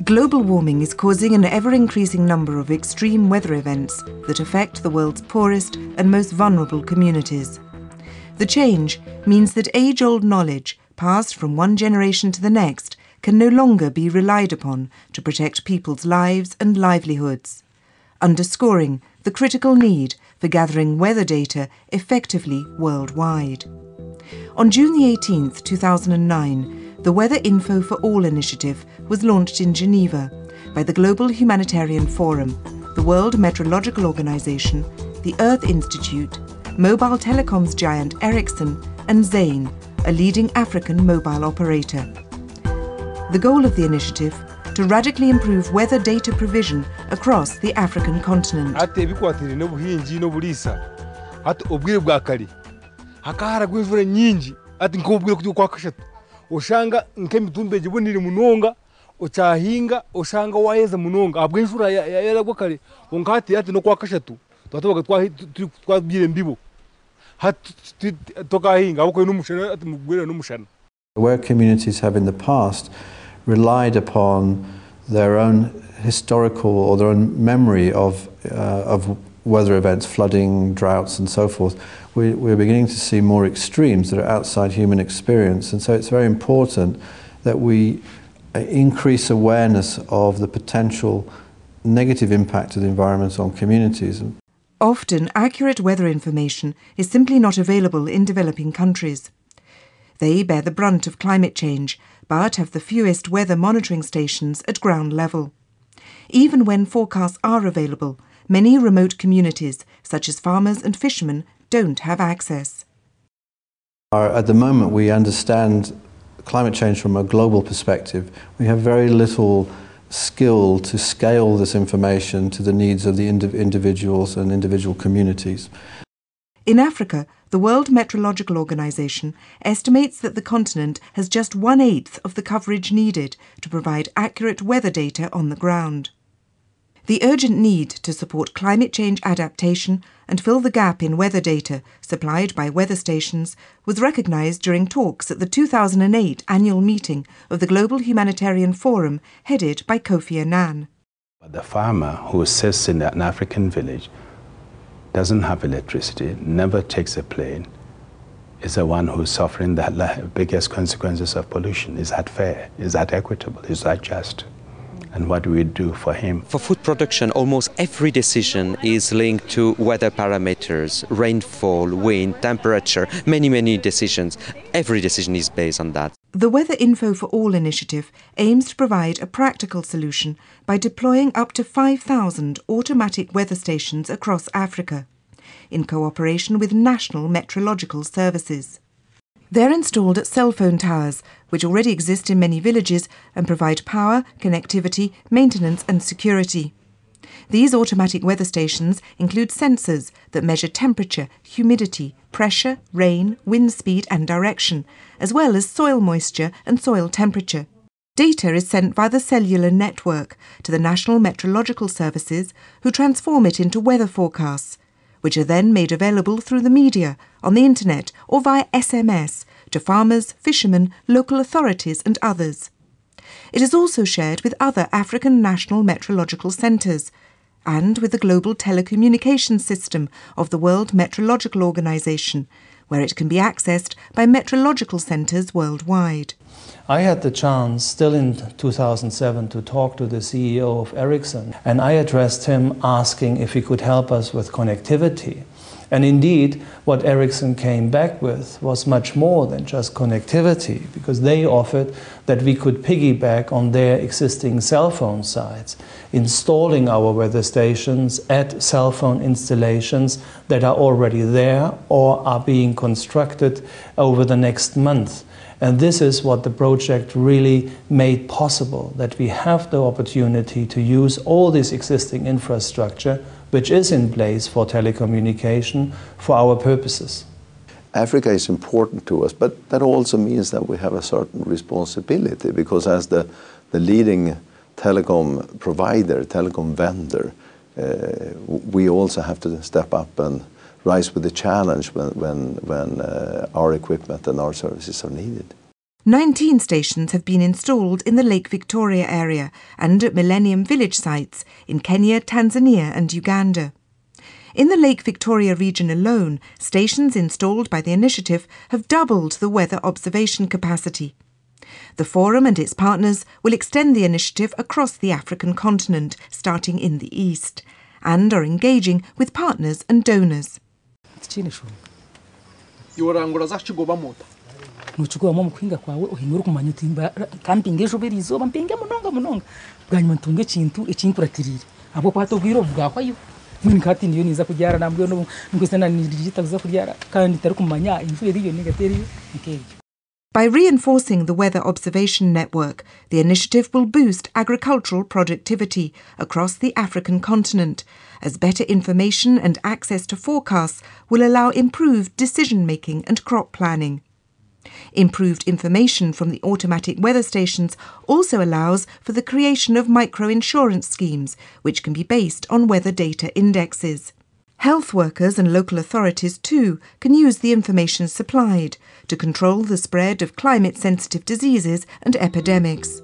Global warming is causing an ever-increasing number of extreme weather events that affect the world's poorest and most vulnerable communities. The change means that age-old knowledge, passed from one generation to the next, can no longer be relied upon to protect people's lives and livelihoods, underscoring the critical need for gathering weather data effectively worldwide. On June the 18th, 2009, the Weather Info for All initiative was launched in Geneva by the Global Humanitarian Forum, the World Meteorological Organization, the Earth Institute, mobile telecoms giant Ericsson, and Zain, a leading African mobile operator. The goal of the initiative: to radically improve weather data provision across the African continent. Oshanga nkemitumbe jibonire munonga ochahinga oshanga wayeza munonga abwenshura yara gwakare onkati ati no kwakashatu twatobaga twabire mbibo hati tokahinga aboko n'umushana ati mugwira n'umushana. Where communities have in the past relied upon their own historical or their own memory of weather events, flooding, droughts and so forth, we're beginning to see more extremes that are outside human experience, and so it's very important that we increase awareness of the potential negative impact of the environment on communities. Often, accurate weather information is simply not available in developing countries. They bear the brunt of climate change, but have the fewest weather monitoring stations at ground level. Even when forecasts are available, many remote communities, such as farmers and fishermen, don't have access. At the moment, we understand climate change from a global perspective. We have very little skill to scale this information to the needs of the individuals and individual communities. In Africa, the World Meteorological Organization estimates that the continent has just 1/8 of the coverage needed to provide accurate weather data on the ground. The urgent need to support climate change adaptation and fill the gap in weather data supplied by weather stations was recognized during talks at the 2008 annual meeting of the Global Humanitarian Forum, headed by Kofi Annan. The farmer who sits in an African village, doesn't have electricity, never takes a plane, is the one who's suffering the biggest consequences of pollution. Is that fair? Is that equitable? Is that just? And what do we do for him? For food production, almost every decision is linked to weather parameters, rainfall, wind, temperature, many decisions. Every decision is based on that. The Weather Info for All initiative aims to provide a practical solution by deploying up to 5,000 automatic weather stations across Africa, in cooperation with national meteorological services. They're installed at cell phone towers, which already exist in many villages and provide power, connectivity, maintenance and security. These automatic weather stations include sensors that measure temperature, humidity, pressure, rain, wind speed and direction, as well as soil moisture and soil temperature. Data is sent via the cellular network to the National Meteorological Services, who transform it into weather forecasts, which are then made available through the media, on the internet or via SMS to farmers, fishermen, local authorities and others. It is also shared with other African national meteorological centres and with the global telecommunications system of the World Meteorological Organization, where it can be accessed by meteorological centres worldwide. I had the chance, still in 2007, to talk to the CEO of Ericsson, and I addressed him asking if he could help us with connectivity. And indeed, what Ericsson came back with was much more than just connectivity, because they offered that we could piggyback on their existing cell phone sites, installing our weather stations at cell phone installations that are already there or are being constructed over the next month. And this is what the project really made possible, that we have the opportunity to use all this existing infrastructure which is in place for telecommunication for our purposes. Africa is important to us, but that also means that we have a certain responsibility, because as the leading telecom provider, telecom vendor, we also have to step up and rise with the challenge when our equipment and our services are needed. 19 stations have been installed in the Lake Victoria area and at Millennium Village sites in Kenya, Tanzania and Uganda. In the Lake Victoria region alone, stations installed by the initiative have doubled the weather observation capacity. The Forum and its partners will extend the initiative across the African continent, starting in the east, and are engaging with partners and donors. nuchukua mwa mkwinga kwawe uhinyura kumanya utimba kampinga ejo berizoba mpinga munonga bwanyuma ntunge kintu ekinkuratirire abo kwatobwiro bwakwayo nkati niyo niza kubyara nambwe no ngusena nirigitaza kubyara kandi tari kumanya inzu yeriyo negateriyo nkeyo. By reinforcing the weather observation network, the initiative will boost agricultural productivity across the African continent, as better information and access to forecasts will allow improved decision-making and crop planning. Improved information from the automatic weather stations also allows for the creation of micro-insurance schemes, which can be based on weather data indexes. Health workers and local authorities too can use the information supplied to control the spread of climate-sensitive diseases and epidemics.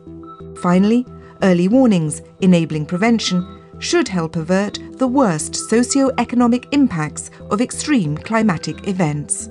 Finally, early warnings, enabling prevention, should help avert the worst socio-economic impacts of extreme climatic events.